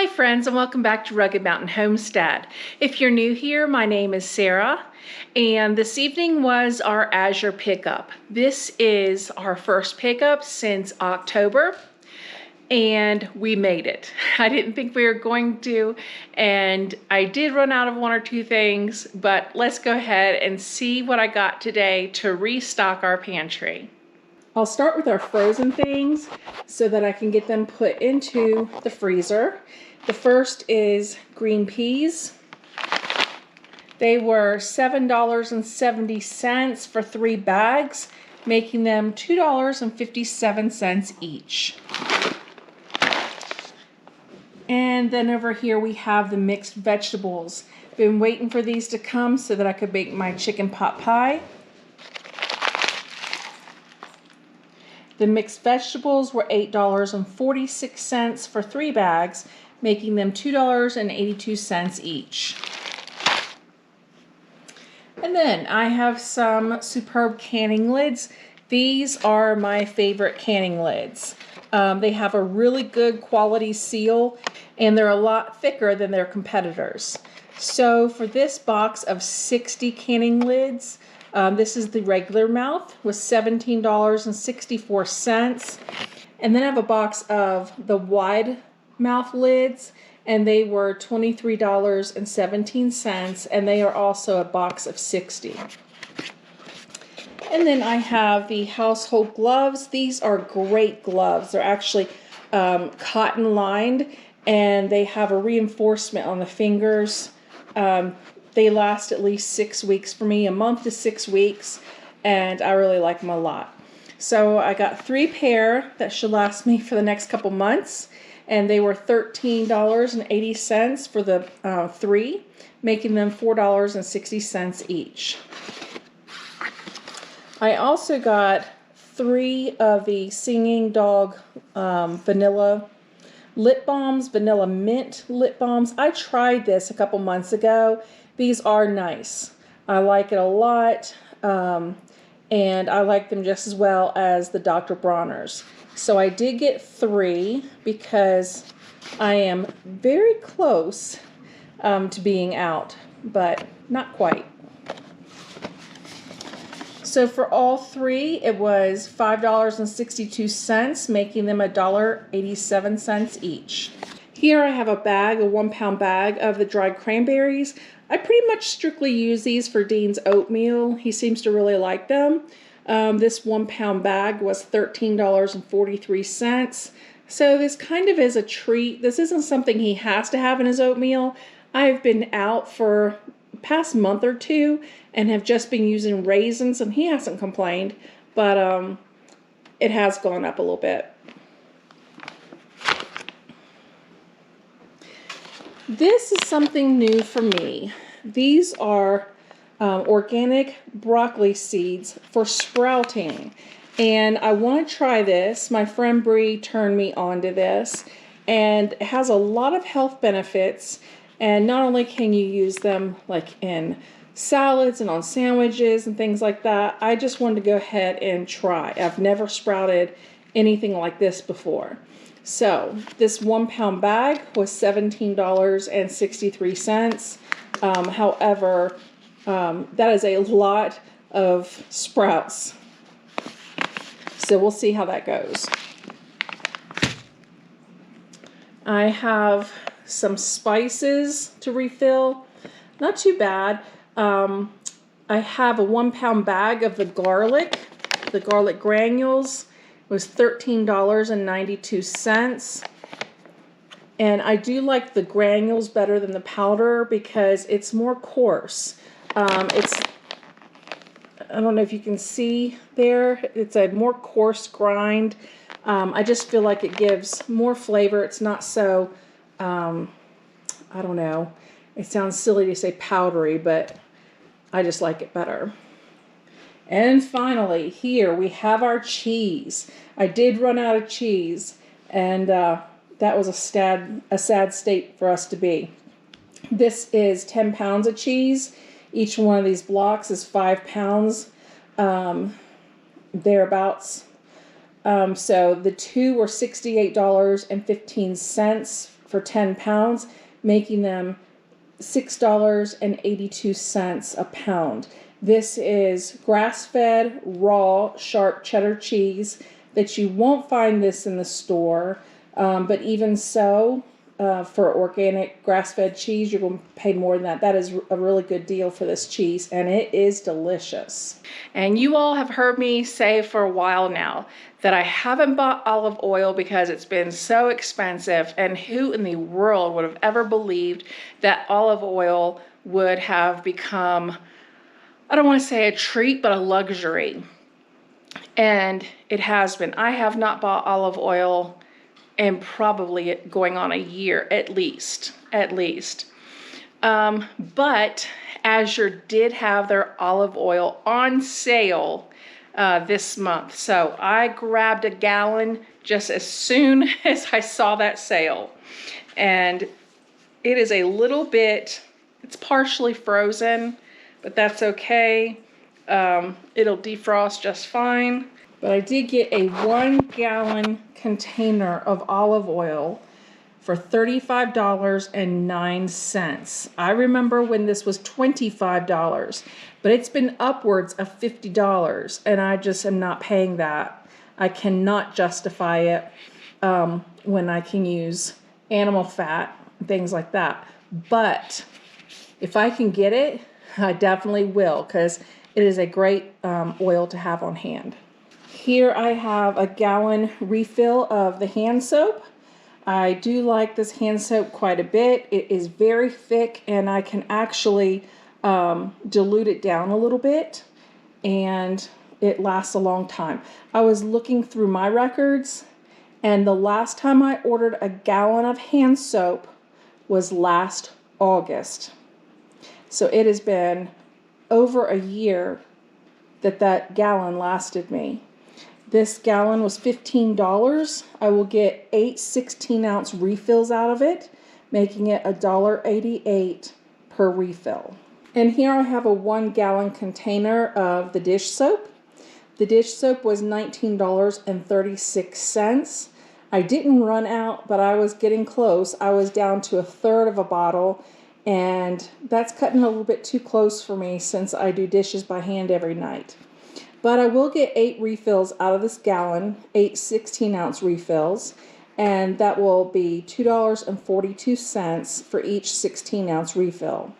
Hi friends, and welcome back to Rugged Mountain Homestead. If you're new here, my name is Sarah, and this evening was our Azure pickup. This is our first pickup since October, and we made it. I didn't think we were going to, and I did run out of one or two things, but let's go ahead and see what I got today to restock our pantry. I'll start with our frozen things so that I can get them put into the freezer. The first is green peas. They were $7.70 for 3 bags, making them $2.57 each. And then over here we have the mixed vegetables. Been waiting for these to come so that I could make my chicken pot pie. The mixed vegetables were $8.46 for 3 bags, making them $2.82 each. And then I have some superb canning lids. These are my favorite canning lids. They have a really good quality seal, and they're a lot thicker than their competitors. So for this box of 60 canning lids, this is the regular mouth, was $17.64. And then I have a box of the wide mouth lids, and they were $23.17, and they are also a box of 60. And then I have the household gloves. These are great gloves. They're actually cotton lined, and they have a reinforcement on the fingers. They last at least 6 weeks for me, a month to 6 weeks, and I really like them a lot. So I got 3 pair that should last me for the next couple months, and they were $13.80 for the 3, making them $4.60 each. I also got 3 of the Singing Dog vanilla lip balms, vanilla mint lip balms. I tried this a couple months ago. These are nice. I like it a lot, and I like them just as well as the Dr. Bronner's. So I did get 3 because I am very close to being out, but not quite. So for all 3, it was $5.62, making them $1.87 each. Here I have a bag, a 1-pound bag of the dried cranberries. I pretty much strictly use these for Dean's oatmeal. He seems to really like them. This 1-pound bag was $13.43. So this kind of is a treat. This isn't something he has to have in his oatmeal. I've been out for the past month or 2 and have just been using raisins, and he hasn't complained, but it has gone up a little bit. This is something new for me. These are organic broccoli seeds for sprouting, and I want to try this. My friend Bree turned me on to this, and it has a lot of health benefits. And not only can you use them like in salads and on sandwiches and things like that, I just wanted to go ahead and try. I've never sprouted anything like this before. So this 1-pound bag was $17.63. However, that is a lot of sprouts. So we'll see how that goes. I have some spices to refill. Not too bad. I have a 1-pound bag of the garlic granules. It was $13.92. And I do like the granules better than the powder because it's more coarse. I don't know if you can see there, it's a more coarse grind. I just feel like it gives more flavor. It's not so, I don't know, it sounds silly to say powdery, but I just like it better. And finally, here we have our cheese. I did run out of cheese, and that was a sad state for us to be. This is 10 pounds of cheese. Each one of these blocks is 5 pounds, thereabouts. So the 2 were $68.15 for 10 pounds, making them $6.82 a pound. This is grass-fed, raw, sharp cheddar cheese that you won't find this in the store, but even so, for organic grass-fed cheese, you're going to pay more than that. That is a really good deal for this cheese, and it is delicious. And you all have heard me say for a while now that I haven't bought olive oil because it's been so expensive, and who in the world would have ever believed that olive oil would have become, I don't want to say a treat, but a luxury. And it has been. I have not bought olive oil in probably going on a year at least. But Azure did have their olive oil on sale this month. So I grabbed a gallon just as soon as I saw that sale. And it is a little bit, it's partially frozen, but that's okay. It'll defrost just fine. But I did get a 1 gallon container of olive oil for $35.09. I remember when this was $25, but it's been upwards of $50, and I just am not paying that. I cannot justify it when I can use animal fat, things like that. But if I can get it, I definitely will, because it is a great oil to have on hand. Here I have a gallon refill of the hand soap. I do like this hand soap quite a bit. It is very thick, and I can actually dilute it down a little bit, and it lasts a long time. I was looking through my records, and the last time I ordered a gallon of hand soap was last August. So it has been over a year that gallon lasted me. This gallon was $15. I will get 8 16-ounce refills out of it, making it $1.88 per refill. And here I have a 1 gallon container of the dish soap. The dish soap was $19.36. I didn't run out, but I was getting close. I was down to 1/3 of a bottle, and that's cutting a little bit too close for me since I do dishes by hand every night. But I will get 8 refills out of this gallon, 8 16-ounce refills, and that will be $2.42 for each 16-ounce refill.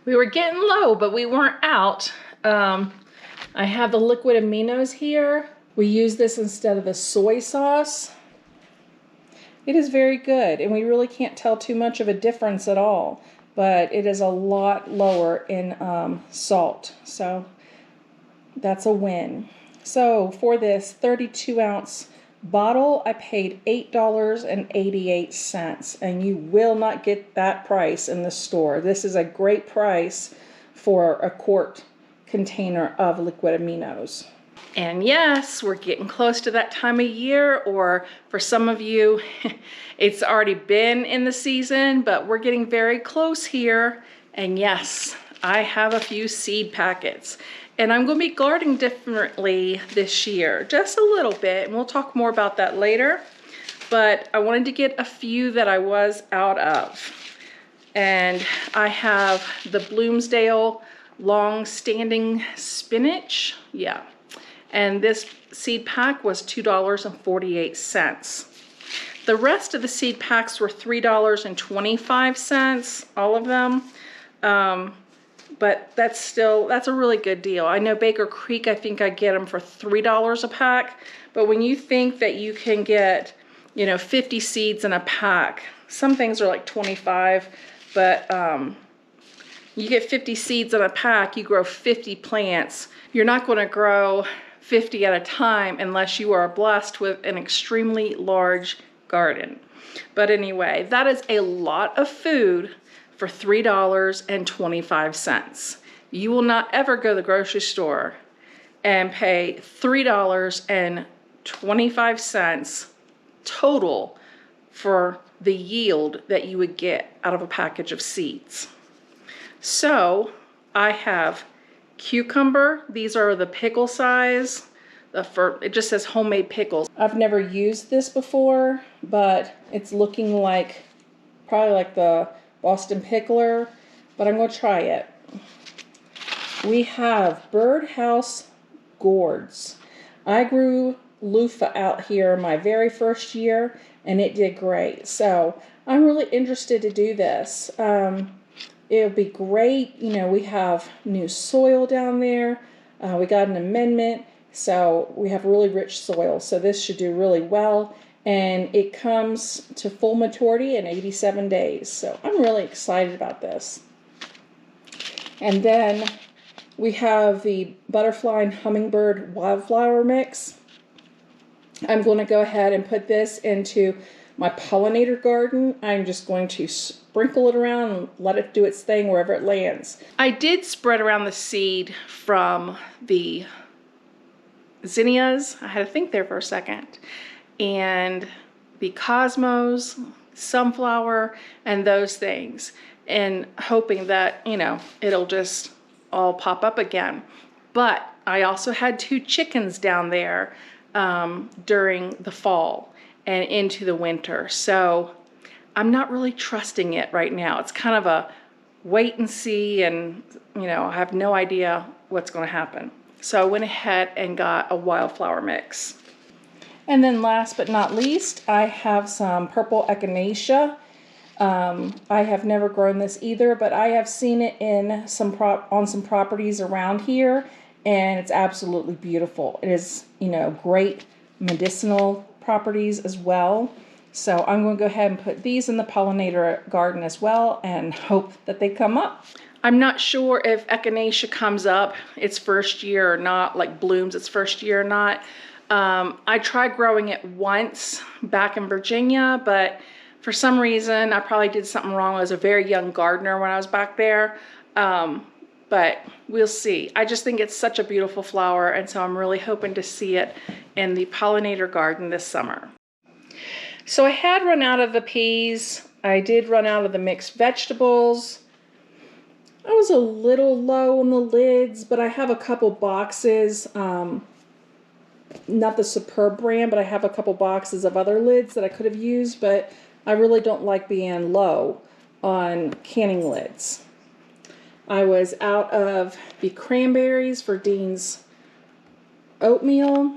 We were getting low, but we weren't out. I have the liquid aminos here. We use this instead of the soy sauce. It is very good, and we really can't tell too much of a difference at all, but it is a lot lower in salt, so that's a win. So for this 32-ounce bottle, I paid $8.88, and you will not get that price in the store. This is a great price for a quart container of liquid aminos. And yes, we're getting close to that time of year, or for some of you, it's already been in the season, but we're getting very close here. And yes, I have a few seed packets. And I'm going to be gardening differently this year, just a little bit, and we'll talk more about that later. But I wanted to get a few that I was out of. And I have the Bloomsdale long-standing spinach. Yeah. And this seed pack was $2.48. The rest of the seed packs were $3.25, all of them. But that's a really good deal. I know Baker Creek, I think I get them for $3 a pack. But when you think that you can get, 50 seeds in a pack, some things are like 25, but you get 50 seeds in a pack, you grow 50 plants. You're not going to grow 50 at a time unless you are blessed with an extremely large garden. But anyway, that is a lot of food for $3.25. You will not ever go to the grocery store and pay $3.25 total for the yield that you would get out of a package of seeds. So I have cucumber. These are the pickle size. it just says homemade pickles. I've never used this before, but it's looking like probably like the Boston pickler, but I'm going to try it. We have birdhouse gourds. I grew loofah out here my very first year, and it did great. So I'm really interested to do this. It'll be great. You know, we have new soil down there. We got an amendment, so we have really rich soil. So this should do really well, and it comes to full maturity in 87 days. So I'm really excited about this. And then we have the butterfly and hummingbird wildflower mix. I'm going to go ahead and put this into my pollinator garden. I'm just going to sprinkle it around and let it do its thing wherever it lands. I did spread around the seed from the zinnias. I had to think there for a second. And the cosmos, sunflower, and those things. And hoping that, you know, it'll just all pop up again. But I also had 2 chickens down there during the fall and into the winter. So I'm not really trusting it right now. It's kind of a wait and see, and you know, I have no idea what's going to happen. So I went ahead and got a wildflower mix. And then last but not least, I have some purple echinacea. I have never grown this either, but I have seen it in on some properties around here, and it's absolutely beautiful. It is, you know, great medicinal properties as well. So I'm going to go ahead and put these in the pollinator garden as well and hope that they come up. I'm not sure if echinacea comes up its first year or not, like blooms its first year or not. I tried growing it once back in Virginia, but for some reason I probably did something wrong. I was a very young gardener when I was back there. But we'll see. I just think it's such a beautiful flower, and so I'm really hoping to see it in the pollinator garden this summer. So I had run out of the peas. I did run out of the mixed vegetables. I was a little low on the lids, but I have a couple boxes, not the Superb brand, but I have a couple boxes of other lids that I could have used, but I really don't like being low on canning lids. I was out of the cranberries for Dean's oatmeal.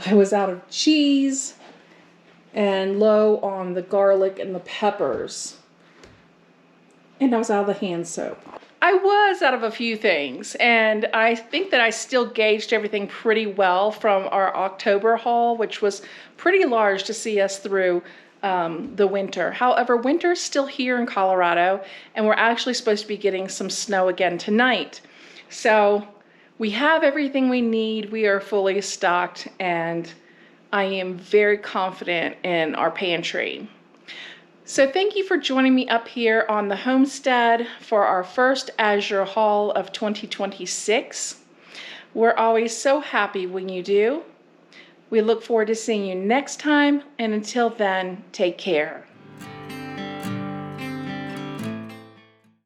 I was out of cheese and low on the garlic and the peppers. And I was out of the hand soap. I was out of a few things, and I think that I still gauged everything pretty well from our October haul, which was pretty large to see us through the winter. However, winter is still here in Colorado, and we're actually supposed to be getting some snow again tonight. So we have everything we need. We are fully stocked, and I am very confident in our pantry. So thank you for joining me up here on the homestead for our first Azure haul of 2026. We're always so happy when you do. We look forward to seeing you next time, and until then, take care.